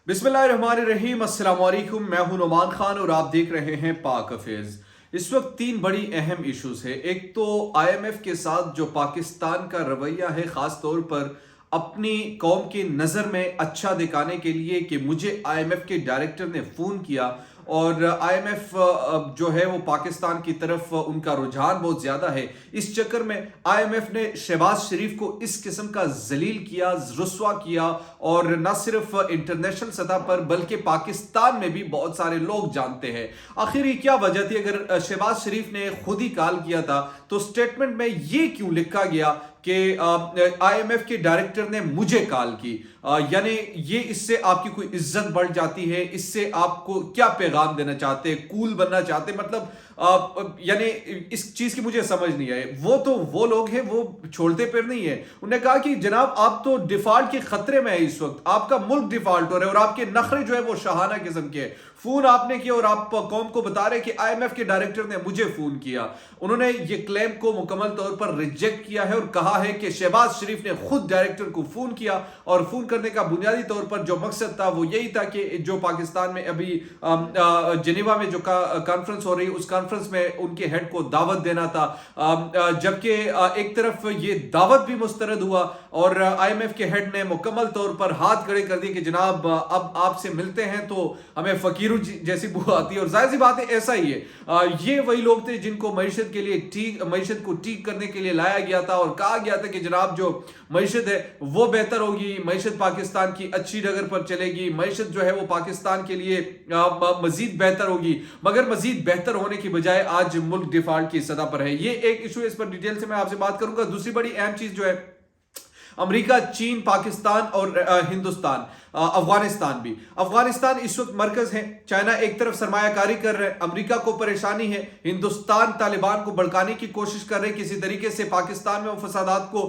बिस्मिल्लाहिर्रहमानिर्रहीम, अस्सलाम वालेकुम। मैं हूं नुमान खान और आप देख रहे हैं पाक हफेज। इस वक्त तीन बड़ी अहम इश्यूज है। एक तो आईएमएफ के साथ जो पाकिस्तान का रवैया है, ख़ास तौर पर अपनी कौम की नज़र में अच्छा दिखाने के लिए कि मुझे आईएमएफ के डायरेक्टर ने फ़ोन किया और आईएमएफ जो है वो पाकिस्तान की तरफ उनका रुझान बहुत ज़्यादा है। इस चक्कर में आईएमएफ ने शहबाज शरीफ को इस किस्म का जलील किया, रुस्वा किया और न सिर्फ इंटरनेशनल सतह पर बल्कि पाकिस्तान में भी बहुत सारे लोग जानते हैं। आखिर ये क्या वजह थी? अगर शहबाज शरीफ ने खुद ही कॉल किया था तो स्टेटमेंट में ये क्यों लिखा गया कि आईएमएफ के डायरेक्टर ने मुझे कॉल की? यानी ये इससे आपकी कोई इज्जत बढ़ जाती है? इससे आपको क्या पैगाम देना चाहते हैं? कूल बनना चाहते हैं? मतलब यानी इस चीज की मुझे समझ नहीं आई। वो लोग हैं, वो छोड़ते फिर नहीं है। उन्होंने कहा कि जनाब आप तो डिफॉल्ट के खतरे में है, इस वक्त आपका मुल्क डिफॉल्ट हो रहा है और आपके नखरे जो है वो शाहाना किस्म के। फोन आपने किया और आप कौम को बता रहे कि आईएमएफ के डायरेक्टर ने मुझे फोन किया। उन्होंने ये क्लेम को मुकम्मल तौर पर रिजेक्ट किया है और कहा है कि शहबाज शरीफ ने खुद डायरेक्टर को फोन किया और फोन करने का बुनियादी तौर पर जो मकसद था वो यही था कि जो पाकिस्तान में अभी जिनेवा में जो कॉन्फ्रेंस हो रही है उस कॉन्फ्रेंस में उनके हेड को दावत देना था। जबकि एक तरफ ये दावत भी मुस्तरद हुआ और आईएमएफ के हेड ने मुकम्मल तौर पर हाथ खड़े कर दिए कि जनाब अब आपसे मिलते हैं तो हमें फकीर जैसी बू आती है। और जाहिर सी बात है ऐसा ही है। ये वही लोग थे जिनको मईशत के लिए मईशत को ठीक करने के लिए लाया गया था और कहा गया था कि जनाब जो मईशत है वो बेहतर होगी, मईशत पाकिस्तान की अच्छी जगह पर चलेगी, मईशत जो है वो पाकिस्तान के लिए मजीद बेहतर होगी। मगर मजीद बेहतर होने की बजाय आज मुल्क डिफॉल्ट की सतह पर है। ये एक इशू है, इस पर डिटेल से मैं आपसे बात करूंगा। दूसरी बड़ी अहम चीज जो है, अमेरिका, चीन, पाकिस्तान और हिंदुस्तान, अफगानिस्तान भी। अफगानिस्तान इस वक्त मरकज है। चाइना एक तरफ सरमायाकारी कर रहे हैं, अमेरिका को परेशानी है, हिंदुस्तान तालिबान को भड़काने की कोशिश कर रहे हैं किसी तरीके से, पाकिस्तान में वो फसादात को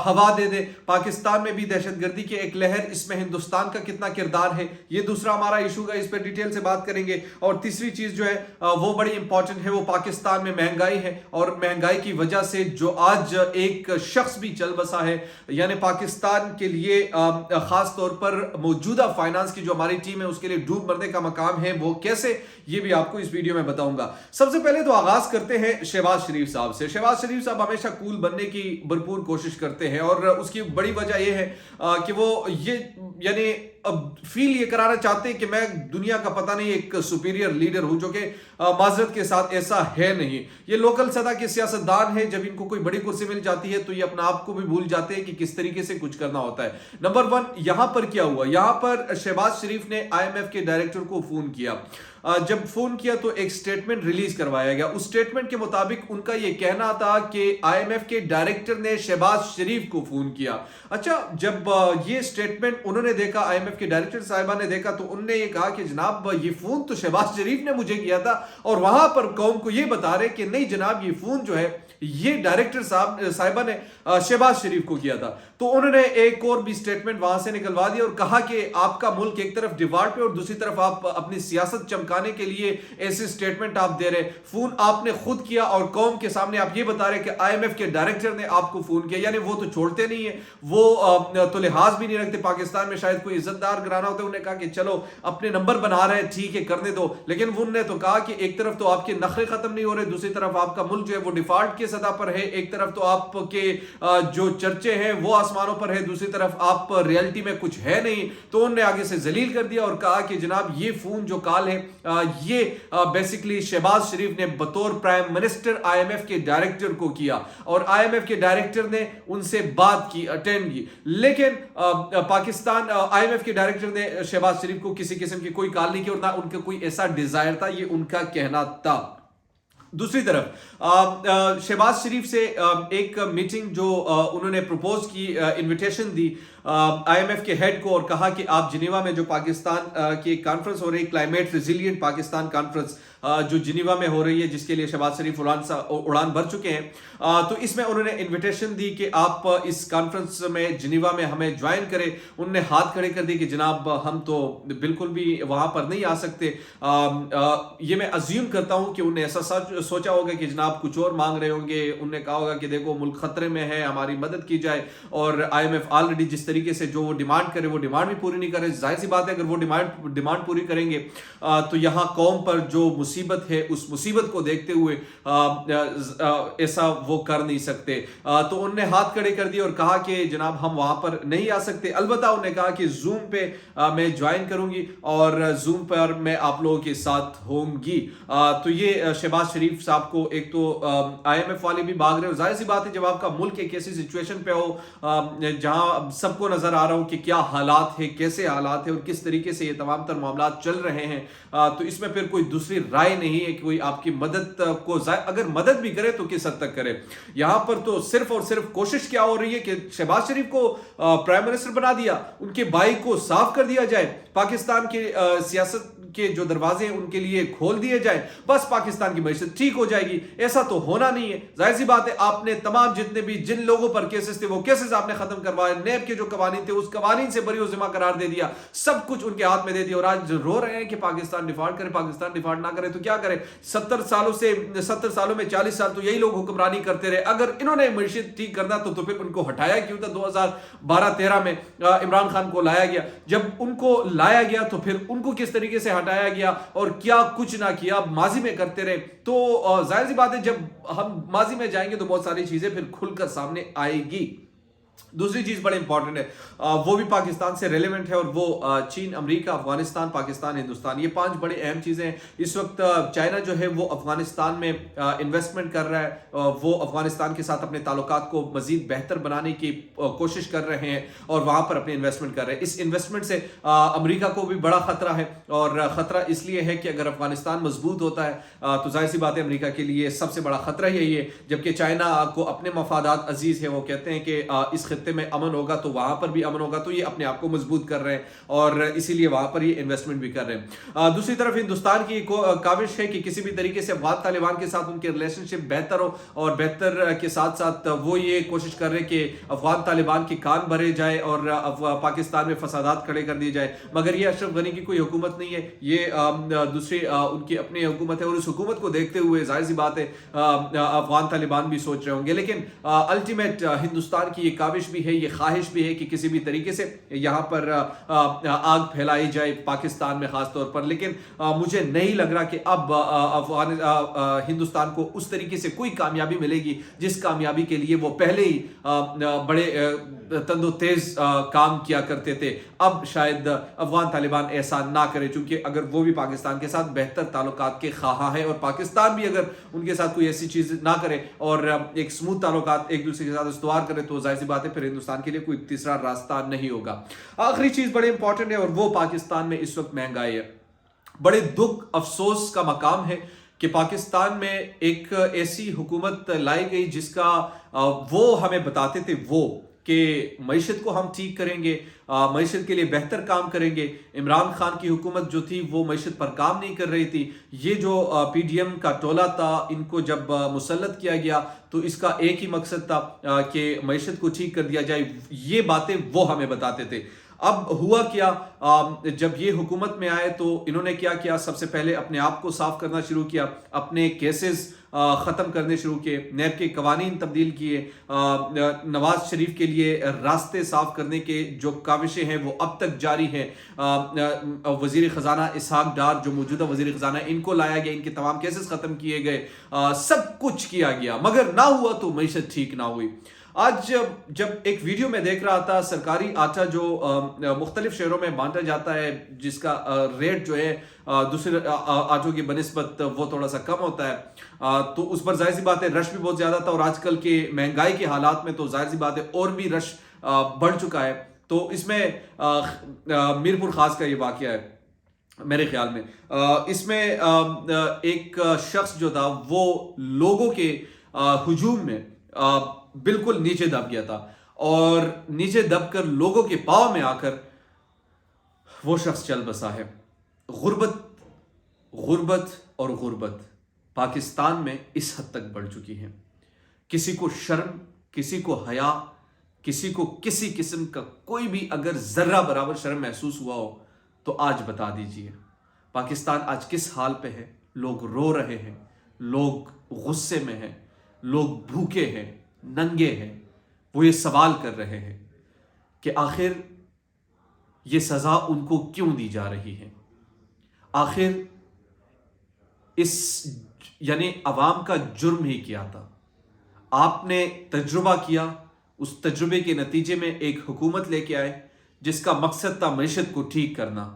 हवा दे दे। पाकिस्तान में भी दहशतगर्दी की एक लहर, इसमें हिंदुस्तान का कितना किरदार है, ये दूसरा हमारा इशू है, इस पर डिटेल से बात करेंगे। और तीसरी चीज जो है वो बड़ी इंपॉर्टेंट है, वो पाकिस्तान में महंगाई है और महंगाई की वजह से जो आज एक शख्स भी चल बसा है, यानी पाकिस्तान के लिए खास तौर पर मौजूदा फाइनेंस की जो हमारी टीम है उसके लिए डूब मरने का मकाम है, वो कैसे, ये भी आपको इस वीडियो में बताऊंगा। सबसे पहले तो आगाज करते हैं शहबाज शरीफ साहब से। शहबाज शरीफ साहब हमेशा कूल बनने की भरपूर कोशिश करते हैं और उसकी बड़ी वजह यह है कि वो ये यानी अब फील ये कराना चाहते हैं कि मैं दुनिया का पता नहीं एक सुपीरियर लीडर हूं, जो कि माजरत के साथ ऐसा है नहीं। ये लोकल सतह के सियासतदान है, जब इनको कोई बड़ी कुर्सी मिल जाती है तो ये अपना आप को भी भूल जाते हैं कि किस तरीके से कुछ करना होता है। नंबर वन, यहां पर क्या हुआ? यहां पर शहबाज शरीफ ने आईएमएफ के डायरेक्टर को फोन किया। जब फोन किया तो एक स्टेटमेंट रिलीज करवाया गया। उस स्टेटमेंट के मुताबिक उनका यह कहना था कि आईएमएफ के डायरेक्टर ने शहबाज शरीफ को फोन किया। अच्छा, जब ये स्टेटमेंट उन्होंने देखा, आईएमएफ के डायरेक्टर साहिबा ने देखा, तो उन्होंने ये कहा कि जनाब ये फोन तो शहबाज शरीफ ने मुझे किया था और वहां पर कौम को ये बता रहे कि नहीं जनाब ये फोन जो है ये डायरेक्टर साहिबा ने शहबाज शरीफ को किया था। तो उन्होंने एक और भी स्टेटमेंट वहां से निकलवा दिया और कहा कि आपका मुल्क एक तरफ डिफॉल्ट पे और दूसरी तरफ आप अपनी सियासत चमकाने के लिए ऐसे स्टेटमेंट आप दे रहे। फोन आपने खुद किया और कौम के सामने आप ये बता रहे कि आईएमएफ के डायरेक्टर ने आपको फोन किया। यानी वो तो छोड़ते नहीं है, वो तो लिहाज भी नहीं रखते। पाकिस्तान में शायद कोई इज्जतदार घराना होता है, उन्होंने कहा कि चलो अपने नंबर बना रहे हैं, ठीक है करने दो। लेकिन उन्होंने तो कहा कि एक तरफ तो आपके नखरे खत्म नहीं हो रहे, दूसरी तरफ आपका मुल्क जो है वो डिफॉल्ट के सतह पर है। एक तरफ तो आपके जो चर्चे हैं वो आसमानों पर है, दूसरी तरफ आप रियलिटी में कुछ है नहीं। तो उन्होंने आगे से जलील कर दिया और कहा कि जनाब ये फोन जो कॉल है ये बेसिकली शहबाज शरीफ ने बतौर प्राइम मिनिस्टर आईएमएफ के डायरेक्टर को किया और आईएमएफ के डायरेक्टर ने उनसे बात की, अटेंड की। लेकिन पाकिस्तान आईएमएफ के डायरेक्टर ने शहबाज शरीफ को किसी किस्म की कोई कॉल नहीं की और ना उनका कोई ऐसा डिजायर था, ये उनका कहना था। दूसरी तरफ शहबाज शरीफ से एक मीटिंग जो उन्होंने प्रपोज की, इनविटेशन दी आईएमएफ के हेड को और कहा कि आप जिनेवा में जो पाकिस्तान की कॉन्फ्रेंस हो रही, क्लाइमेट रिजिलियंट पाकिस्तान कॉन्फ्रेंस, जो जिनीवा में हो रही है, जिसके लिए शहबाज शरीफ उड़ान भर चुके हैं। तो इसमें उन्होंने इन्विटेशन दी कि आप इस कॉन्फ्रेंस में जिनीवा में हमें ज्वाइन करें। उनने हाथ खड़े कर दिए कि जनाब हम तो बिल्कुल भी वहां पर नहीं आ सकते। ये मैं अज्यूम करता हूं कि उन्हें ऐसा सोचा होगा कि जनाब कुछ और मांग रहे होंगे। उन्होंने कहा होगा कि देखो मुल्क खतरे में है, हमारी मदद की जाए। और IMF ऑलरेडी जिस तरीके से जो वो डिमांड करे वो डिमांड भी पूरी नहीं करे। जाहिर सी बात है, अगर वो डिमांड पूरी करेंगे तो यहाँ कौम पर जो मुसीबत है उस मुसीबत को देखते हुए ऐसा वो कर नहीं सकते। तो उन्होंने हाथ खड़े कर दिए और कहा कि जनाब हम वहां पर नहीं आ सकते। अलबत्ता उन्होंने कहा कि जूम पे मैं ज्वाइन करूंगी और जूम पर मैं आप लोगों के साथ होंगी। तो ये शहबाज शरीफ साहब को एक तो IMF वाले भी भाग रहे हो। जाहिर सी बात है, जब आपका मुल्क एक ऐसी सिचुएशन पे हो जहां सबको नजर आ रहा हो कि क्या हालात है, कैसे हालात है और किस तरीके से ये तमाम तर मामलात चल रहे हैं, तो इसमें फिर कोई दूसरी राय नहीं है कि कोई आपकी मदद को अगर मदद भी करे तो किस हद तक करे। यहां पर तो सिर्फ और सिर्फ कोशिश क्या हो रही है कि शहबाज शरीफ को प्राइम मिनिस्टर बना दिया, उनके भाई को साफ कर दिया जाए, पाकिस्तान के सियासत के जो दरवाजे हैं उनके लिए खोल दिए जाए, बस पाकिस्तान की मैशत ठीक हो जाएगी। ऐसा तो होना नहीं है। जाहिर सी बात है, आपने तमाम जितने भी जिन लोगों पर केसेस थे वो केसेस आपने खत्म करवाए, नेब के जो कवानीन थे उस कवानीन से बरी जिम्मा करार दे दिया, सब कुछ उनके हाथ में दे दिया और आज रो रहे हैं कि पाकिस्तान डिफॉल्ट करे। पाकिस्तान डिफॉल्ट ना करे तो क्या करे? 70 सालों में 40 साल तो यही लोग हुक्मरानी करते रहे। अगर इन्होंने मैशत ठीक करना तो फिर उनको हटाया क्यों था? 2012-13 में इमरान खान को लाया गया। जब उनको लाया गया तो फिर उनको किस तरीके से हटाया गया और क्या कुछ ना किया, माजी में करते रहे। तो जाहिर सी बात है, जब हम माजी में जाएंगे तो बहुत सारी चीजें फिर खुलकर सामने आएगी। दूसरी चीज बड़ी इंपॉर्टेंट है, वो भी पाकिस्तान से रेलेवेंट है और वो चीन, अमेरिका, अफगानिस्तान, पाकिस्तान, हिंदुस्तान, ये 5 बड़े अहम चीजें हैं। इस वक्त चाइना जो है वो अफगानिस्तान में इन्वेस्टमेंट कर रहा है। वो अफगानिस्तान के साथ अपने ताल्लुकात को मजीद बेहतर बनाने की कोशिश कर रहे हैं और वहां पर अपने इन्वेस्टमेंट कर रहे हैं। इस इन्वेस्टमेंट से अमेरिका को भी बड़ा खतरा है और खतरा इसलिए है कि अगर अफगानिस्तान मजबूत होता है तो जाहिर सी बात है अमेरिका के लिए सबसे बड़ा खतरा यही है। जबकि चाइना को अपने मफादात अजीज है, वो कहते हैं कि इस खत्ते में अमन होगा तो वहां पर भी अमन होगा, तो ये अपने आप को मजबूत कर रहे हैं और इसीलिए वहां पर ये इन्वेस्टमेंट भी कर रहे हैं। दूसरी तरफ हिंदुस्तान की काविश है कि किसी भी तरीके से अफगान तालिबान के साथ उनके रिलेशनशिप बेहतर हो और बेहतर के साथ साथ वो ये कोशिश कर रहे हैं कि अफगान तालिबान के कान भरे जाए और पाकिस्तान में फसादात खड़े कर दिए जाए। मगर ये अशरफ गनी की कोई हुकूमत नहीं है, ये दूसरी उनकी अपनी हुकूमत है और उस हुकूमत को देखते हुए जाहिर सी बात है अफगान तालिबान भी सोच रहे होंगे। लेकिन अल्टीमेट हिंदुस्तान की ये काविश भी है, ये ख्वाहिश भी है कि किसी भी तरीके से यहाँ पर आग फैलाई जाए पाकिस्तान में खास तौर पर। लेकिन मुझे नहीं लग रहा कि अब हिंदुस्तान को उस तरीके से कोई कामयाबी मिलेगी जिस कामयाबी के लिए वो पहले ही बड़े तंदो तेज काम किया करते थे। अब शायद अफगान तालिबान ऐसा ना करे, क्योंकि अगर वो भी पाकिस्तान के साथ बेहतर ताल्लुकात के ख्वाह है और पाकिस्तान भी अगर उनके साथ कोई ऐसी चीज ना करे और एक स्मूथ ताल्लुकात एक दूसरे के साथ इस्तवार करे तो जाहिर सी बात है फिर हिंदुस्तान के लिए कोई तीसरा रास्ता नहीं होगा। आखिरी चीज बड़ी इंपॉर्टेंट है और वो पाकिस्तान में इस वक्त महंगाई है। बड़े दुख अफसोस का मकाम है कि पाकिस्तान में एक ऐसी हुकूमत लाई गई जिसका वो हमें बताते थे वो कि मईशत को हम ठीक करेंगे, मईशत के लिए बेहतर काम करेंगे। इमरान खान की हुकूमत जो थी वो मईशत पर काम नहीं कर रही थी। ये जो PDM का टोला था, इनको जब मुसल्लत किया गया तो इसका एक ही मकसद था कि मईशत को ठीक कर दिया जाए। ये बातें वो हमें बताते थे। अब हुआ क्या, जब ये हुकूमत में आए तो इन्होंने क्या किया? सबसे पहले अपने आप को साफ करना शुरू किया, अपने केसेस ख़त्म करने शुरू किए, नैब के कवानीन तब्दील किए, नवाज शरीफ के लिए रास्ते साफ करने के जो काविशें हैं वो अब तक जारी हैं। वज़ीर ख़जाना इसहाक डार जो मौजूदा वज़ीर ख़जाना, इनको लाया गया, इनके तमाम केसेस ख़त्म किए गए, सब कुछ किया गया, मगर ना हुआ तो मईशत ठीक ना हुई। आज जब एक वीडियो में देख रहा था, सरकारी आटा जो मुख्तलिफ शहरों में बांटा जाता है जिसका रेट जो है दूसरे आटों की बनिस्बत वो थोड़ा सा कम होता है, तो उस पर जाहिर सी बात है रश भी बहुत ज़्यादा था और आजकल के महंगाई के हालात में तो जाहिर सी बात है और भी रश बढ़ चुका है। तो इसमें मीरपुर खास का ये वाक़या है मेरे ख्याल में। इसमें एक शख्स जो था वो लोगों के हुजूम में बिल्कुल नीचे दब गया था और नीचे दबकर लोगों के पांव में आकर वो शख्स चल बसा है। गुर्बत غربت اور غربت پاکستان میں اس حد تک بڑھ چکی ہے، کسی کو شرم، کسی کو حیا، کسی کو کسی قسم کا کوئی بھی اگر ذرہ برابر شرم محسوس ہوا ہو تو آج بتا دیجئے پاکستان آج کس حال پہ ہے۔ لوگ رو رہے ہیں، لوگ غصے میں ہیں، لوگ بھوکے ہیں، ننگے ہیں۔ وہ یہ سوال کر رہے ہیں کہ آخر یہ سزا ان کو کیوں دی جا رہی ہے؟ آخر اس یعنی عوام کا جرم ہی کیا تھا؟ آپ نے تجربہ کیا، اس تجربے کے نتیجے میں ایک حکومت لے کے آئے جس کا مقصد تھا معیشت کو ٹھیک کرنا۔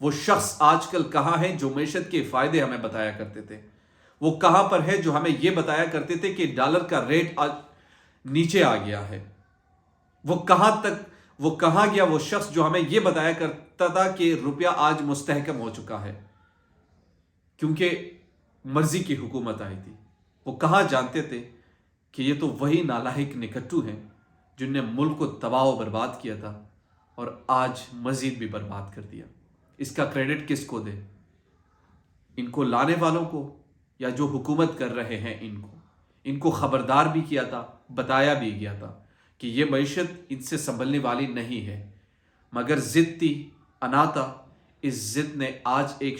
وہ شخص آج کل کہاں ہے جو معیشت کے فائدے ہمیں بتایا کرتے تھے؟ وہ کہاں پر ہے جو ہمیں یہ بتایا کرتے تھے کہ ڈالر کا ریٹ آج نیچے آ گیا ہے؟ وہ کہاں گیا وہ شخص جو ہمیں یہ بتایا کرتا تھا کہ روپیہ آج مستحکم ہو چکا ہے کیونکہ مرضی کی حکومت آئی تھی؟ وہ کہاں جانتے تھے کہ یہ تو وہی نالائق نکھٹو ہیں جن نے ملک کو تباہ و برباد کیا تھا اور آج مزید بھی برباد کر دیا؟ اس کا کریڈٹ کس کو دے؟ ان کو لانے والوں کو یا جو حکومت کر رہے ہیں؟ ان کو خبردار بھی کیا تھا، بتایا بھی گیا تھا کہ یہ معیشت ان سے سنبھلنے والی نہیں ہے، مگر ضد تھی، اناتا۔ اس ضد نے آج ایک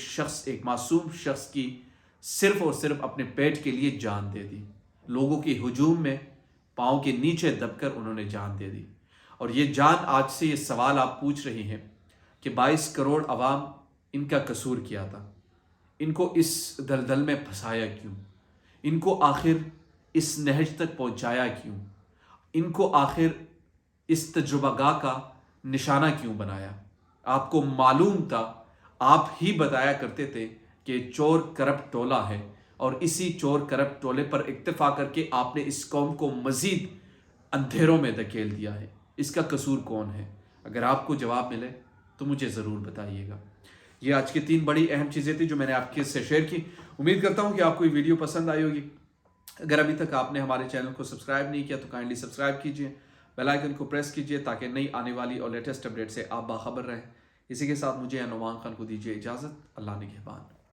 معصوم شخص کی صرف اور صرف اپنے پیٹ کے لیے جان دے دی۔ لوگوں کے ہجوم میں پاؤں کے نیچے دب کر انہوں نے جان دے دی۔ اور یہ جان آج سے یہ سوال آپ پوچھ رہی ہیں کہ 22 کروڑ عوام، ان کا قصور کیا تھا؟ ان کو اس دلدل میں پھنسایا کیوں؟ ان کو آخر اس نہج تک پہنچایا کیوں؟ ان کو آخر اس تجربہ گاہ کا نشانہ کیوں بنایا؟ آپ کو معلوم تھا، آپ ہی بتایا کرتے تھے کہ چور کرپٹ ٹولہ ہے، اور اسی چور کرپٹ ٹولے پر اکتفا کر کے آپ نے اس قوم کو مزید اندھیروں میں دھکیل دیا ہے۔ اس کا قصور کون ہے؟ اگر آپ کو جواب ملے تو مجھے ضرور بتائیے گا۔ یہ آج کی 3 بڑی اہم چیزیں تھیں جو میں نے آپ کے سے شیئر کی۔ امید کرتا ہوں کہ آپ کو یہ ویڈیو پسند آئی ہوگی۔ اگر ابھی تک آپ نے ہمارے چینل کو سبسکرائب نہیں کیا تو کائنڈلی سبسکرائب کیجئے، بیل آئیکن کو پریس کیجئے تاکہ نئی آنے والی اور لیٹسٹ اپڈیٹ سے آپ باخبر رہیں۔ اسی کے ساتھ مجھے نعمان خان کو دیجیے اجازت۔ اللہ نگہبان۔